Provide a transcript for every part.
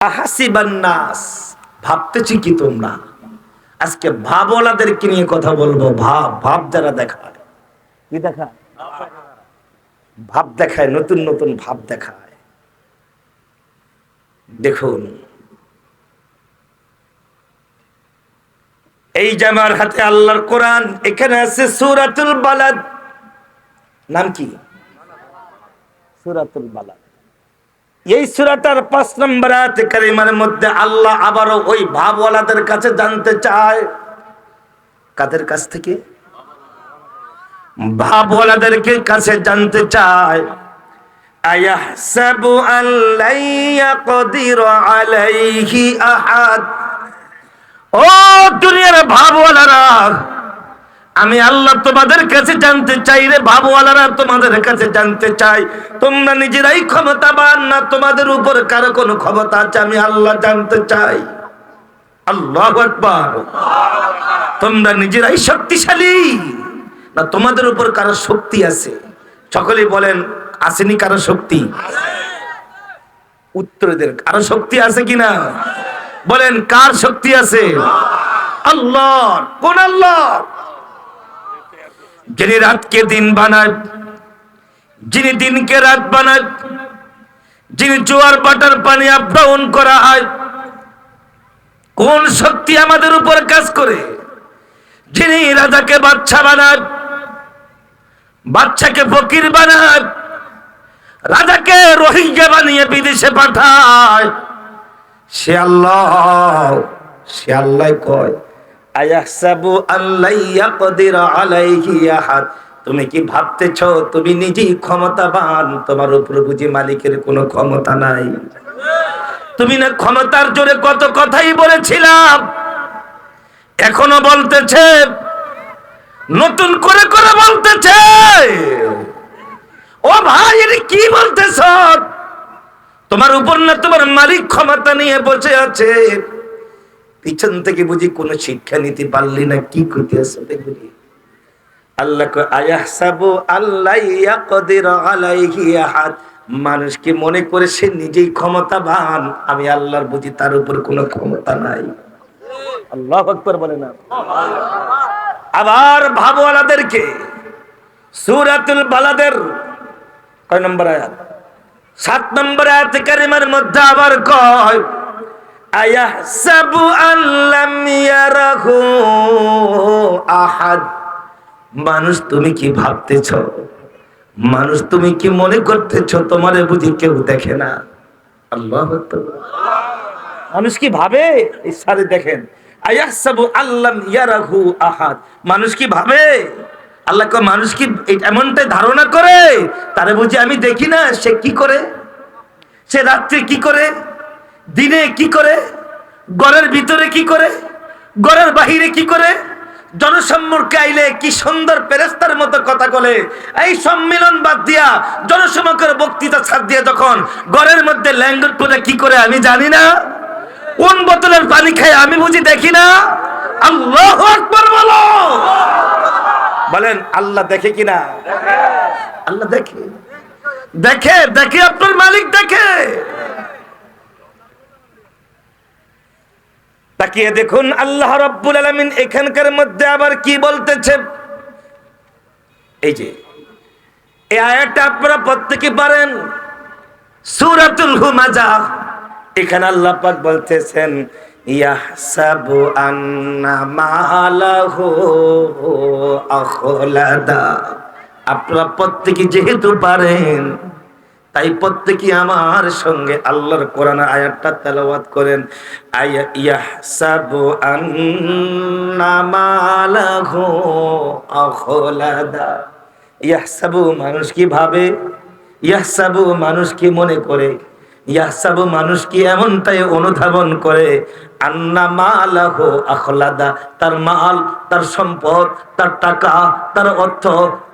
আহাসিবান নাস, ভাবতেছি কি তোমরা? আজকে ভাবওয়ালাদেরকে নিয়ে কথা বলবো। ভাব যারা দেখায়, কি দেখায়? ভাব দেখায়, নতুন নতুন ভাব দেখায়। দেখুন, এই যে আমার হাতে আল্লাহর কোরআন, এখানে আছে সূরাতুল বালাদ। নাম কি? সূরাতুল বালাদ। এই সূরাটার ৫ নম্বর আয়াতে কারিমার মধ্যে আল্লাহ আবারও ওই ভাবওয়ালাদের কাছে জানতে চায়। কাদের কাছ থেকে? ভাবওয়ালাদেরকে কাছে জানতে চায়। আয়াহসাবু আল্লা ইয়াকদিরু আলাইহি আহাদ। ও দুনিয়ার ভাবওয়ালারা, আমি আল্লাহ তোমাদের কাছে জানতে চাই রে ভাবওয়ালারা, তোমাদের কাছে জানতে চাই, তোমরা নিজেরাই ক্ষমতাবান না তোমাদের উপর কারো কোনো ক্ষমতা আছে? আমি আল্লাহ জানতে চাই। আল্লাহু আকবার। তোমরা নিজেরাই শক্তিশালী না তোমাদের উপর কারো শক্তি আছে? সকলেই বলেন, আসেনি কারো শক্তি? উত্তর দেন, কারো শক্তি আছে কিনা? বলেন, কার শক্তি আছে? আল্লাহর। কোন আল্লাহ? যিনি রাতকে দিন বানায়, যিনি দিনকে রাত বানায়, যিনি জোয়ার বাটার পানি আপ ডাউন করা হয়। কোন শক্তি আমাদের উপর কাজ করে? যিনি রাজাকে বাদশা বানায়, বাদশাকে ফকির বানায়, রাজাকে রোহিঙ্গা বানিয়ে বিদেশে পাঠায়। সে আল্লাহ। সে আল্লাহ কয়, আয়াহসাবু আল্লা ইয়াকদিরু আলাইহি আহাদ। তুমি কি ভাবতেছ তুমি নিজেই ক্ষমতাবান? তোমার উপর বুঝি মালিকের কোনো ক্ষমতা নাই? তুমি না ক্ষমতার জোরে কত কথাই বলেছিলাম, এখনো বলতেছে, নতুন করে করে বলতেছে। ও ভাই, এটা কি বলতেছ? তোমার উপর না তোমার মালিক ক্ষমতা নিয়ে বসে আছে? পিছন থেকে বুঝি কোনো শিক্ষা নিতে পারলি না? কি করতে আছে দেখবি? আল্লাহ কয়, আয়াহসাবু আল্লা ইয়াকদিরু আলাইহি আহাদ। মানুষ কি মনে করে সে নিজেই ক্ষমতাবান? আমি আল্লাহর বুঝি তার উপর কোনো ক্ষমতা নাই? আল্লাহু আকবার বলে না? আবার ভাবওয়ালাদেরকে সূরাতুল বালাদের কয় নম্বর আয়াত? ৭ নম্বর আয়াত কারিমার মধ্যে আবার কয়, আয়াহসাবু আল্লাম ইয়ারাহু আহাদ। মানুষ তুমি কি ভাবতেছ? মানুষ তুমি কি মনে করতেছ তোমারে বুঝি কেউ দেখে না? আল্লাহু আকবার। মানুষ কি ভাবে? এই সারে দেখেন, আয়াহসাবু আল্লাম ইয়ারাহু আহাদ। মানুষ কি ভাবে? আল্লাহ কয়, মানুষ কি এমনটাই ধারণা করে তারে বুঝি আমি দেখি না? সে কি করে? সে রাত্রে কি করে? দিনে কি করে? ঘরের ভিতরে কি করে? ঘরের বাহিরে কি করে? জনসম্মুখে আইলে কি সুন্দর ফেরেশতার মতো কথা বলে। এই সম্মেলন বাদ দিয়া জনসম্মুখের বক্তৃতা ছাড় দিয়ে যখন ঘরের মধ্যে ল্যাঙ্গুয়েজ করে কি করে আমি জানি না? কোন বোতলের পানি খায় আমি বুঝি দেখি না? আল্লাহু আকবার বলো। বলেন, আল্লাহ দেখে কিনা? আল্লাহ দেখে। দেখে, দেখে, আপনার মালিক দেখে। তাকিয়ে দেখুন আল্লাহ রাব্বুল আলামিন এখানকার মধ্যে আবার কি বলতেছে। এই যে এই আয়াতটা আপনারা প্রত্যেকে পারেন, সূরাতুল হুমাযা। এখানে আল্লাহ পাক বলতেছেন, ইয়াহসাবু আন্না মালাহু আখলাদা। আপনারা প্রত্যেকে যেহেতু পারেন, তাই প্রত্যেকে আমার সঙ্গে আল্লাহর কোরআন আয়াতটা তেলাওয়াত করেন। ইয়াহসাবু আন্না মালাহু আখলাদা। ইয়াহসাবু মানুষ কি ভাবে? ইয়াহসাবু মানুষ কি মনে করে? ইয়াহসাবু মানুষ কি এমনটাই অনুধাবন করে? আন্না মালাহু আখলাদা। তার মাল, তার সম্পদ, তার টাকা, তার অর্থ,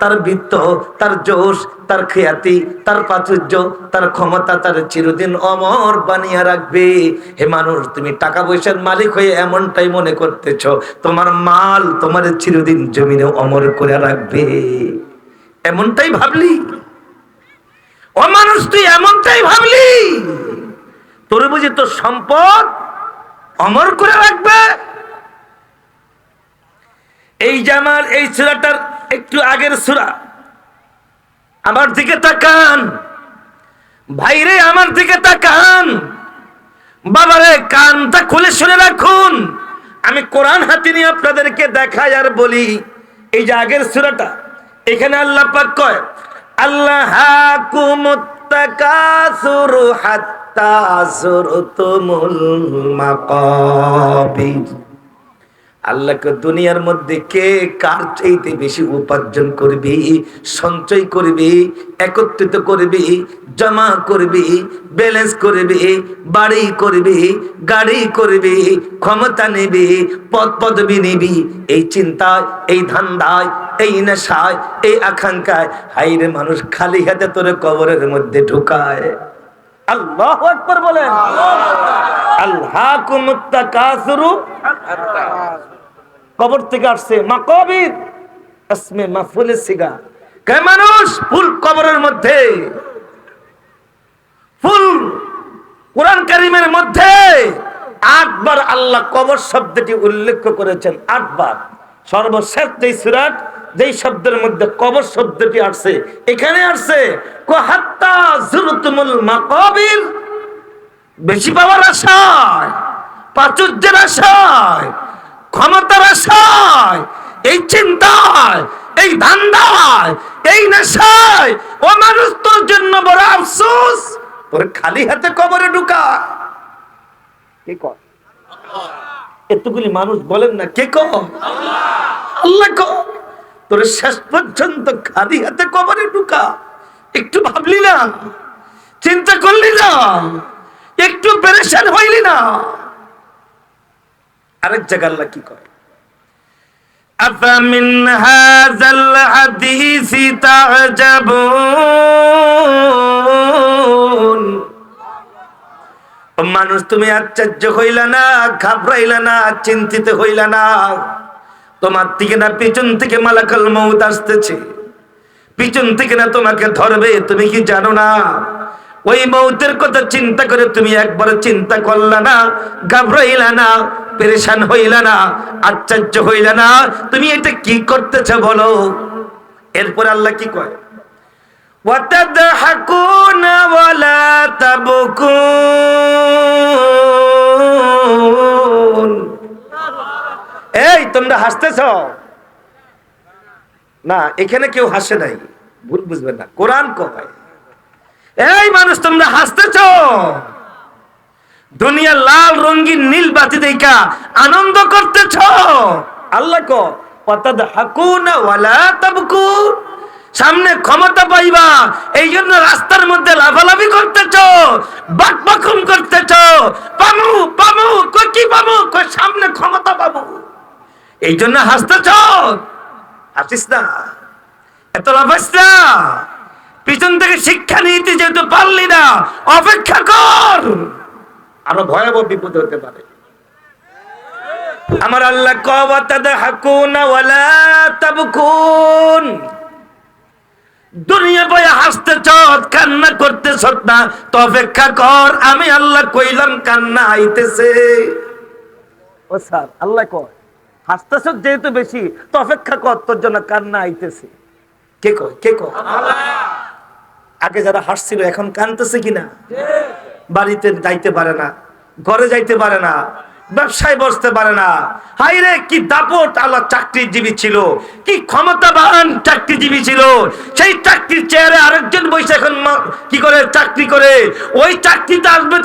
তার বিত্ত, তার যশ, তার খ্যাতি, তার প্রাচুর্য, তার ক্ষমতা তার চিরদিন অমর বানিয়ে রাখবে। হে মানুষ, তুমি টাকা পয়সার মালিক হয়ে এমনটাই মনে করতেছ তোমার মাল তোমার চিরদিন জমিনে অমর করে রাখবে? এমনটাই ভাবলি? ও মানুষ, তুই এমনটাই ভাবলি? তোরে বুঝি তোর সম্পদ অমর করে রাখবে? এই যে আমার এই সূরাটার একটু আগের সূরা, আমার দিকে তাকান ভাইরে, আমার দিকে তাকান বাবারে, কানটা খুলে শুনে রাখুন। আমি কোরআন হাতে নিয়ে আপনাদেরকে দেখাই আর বলি, এই যে আগের সূরাটা, এখানে আল্লাহ পাক কয় আল্লাহাকুমুত তাকাসুর হাত্তা যুরতুমুল মাকাবির। আল্লাহকে দুনিয়ার মধ্যে কে কার চাইতে বেশি উপার্জন করবি, সঞ্চয় করবি, একত্রিত করবি, জমা করবি, ব্যালেন্স করবি, বাড়ি করবি, গাড়ি করবি, ক্ষমতা নিবি, পদ পদবি নিবি, এই চিন্তায়, এই ধান্দায়, এই নেশায়, এই আকাঙ্ক্ষায় হাইরে মানুষ খালি হাতে তোরে কবরের মধ্যে ঢুকায়। আল্লাহু আকবার বলেন। আল্লাহাকুমুত তাকাসুরু, কবর থেকে আসছে মাকাবির, ইসমে মাফউল সিগা, কে মানুষ ফুল কবরের মধ্যে, ফুল কোরআন কারীমের মধ্যে 8 বার আল্লাহ কবর শব্দটি উল্লেখ করেছেন, 8 বার। সর্বশেষ যেই সূরা, যেই শব্দের মধ্যে কবর শব্দটি আসছে, এখানে আসছে হাত্তা যুরতুমুল মাকাবির। বেশি পাওয়ার আশায়, প্রাচুর্যের আশায়, ক্ষমতার আশায়, এই চিন্তায়, এই ধান্দায়, এই নেশায়, ও মানুষ তোর জন্য বড় আফসোস, তোর খালি হাতে কবরে ঢুকা। কে কয়? এতগুলি মানুষ বলেন না, কে কয়? আল্লাহ কয় তোর শেষ পর্যন্ত খালি হাতে কবরে ঢুকা। একটু ভাবলি না, চিন্তা করলি না, একটু পেরেশান হইলি না? আরেক জায়গায় আল্লাহ কি কয়, আফামিন হাযাল হাদীসি তা'জাবুন। মানুষ তুমি আশ্চর্য হইলা না, ঘাবড়াইলা না, চিন্তিত হইলা না? তোমার থেকে না পিছন থেকে মালাকুল মউত আসতেছে, পিছন থেকে না তোমাকে ধরবে, তুমি কি জানো না? ওই মউতের কথা চিন্তা করে তুমি একবার চিন্তা করলা না, ঘাবড়াইলা না, পেরেশান হইলা না, আশ্চর্য হইলা না? তুমি এটা কি করতেছ বলো? এরপর আল্লাহ কি কয়, ওয়াতাদহাকুনা ওয়ালা তাবকুন। এই তোমরা হাসতেছ না, এখানে কেউ হাসে নাই, ভুল বুঝবেন না, কোরআন কয় এই মানুষ তোমরা হাসতেছ, দুনিয়ার লাল রঙিন নীল বাতি দেখা আনন্দ করতেছ। আল্লাহ কয় ওয়াতাদহাকুনা ওয়ালা তাবকুন। সামনে ক্ষমতা পাইবা, এই জন্য রাস্তার মধ্যে লাফালাফি করতেছ, বাকবাকুম করতেছ, পামু পামু, কই কি পামু, কই সামনে ক্ষমতা পাবো, এই জন্য হাসতেছ। হাসিস না, এত লাফাইস না, পিছন থেকে শিক্ষা নিতে যেহেতু পারলি না, অপেক্ষা কর, আরো ভয়াবহ বিপদ হতে পারে। আমার আল্লাহ কয় ওয়াতাদহাকুনা ওয়ালা তাবকুন। দুনিয়া বয়ে হাসতেছ, কান্না করতেছ না, তো অপেক্ষা কর, আমি আল্লাহ কইলাম কান্না আইতেছে। ও স্যার, আল্লাহ কয় হাসতেছ যেহেতু বেশি, তো অপেক্ষা কর, তোর জন্য কান্না আইতেছে। কে কয়? কে কয়? আগে যারা হাসছিল এখন কাঁদতেছে কিনা? বাড়িতে যাইতে পারে না, ঘরে যাইতে পারে না, ব্যবসায় বসতে পারে না। হাইরে কি দাপট! আল্লাহ চাকরিজীবী ছিল, কি ক্ষমতাবান চাকরিজীবী ছিল, সেই চাকরির চেয়ারে আরেকজন বসে এখন কি করে চাকরি করে, ওই চাকরিতে আসবে তো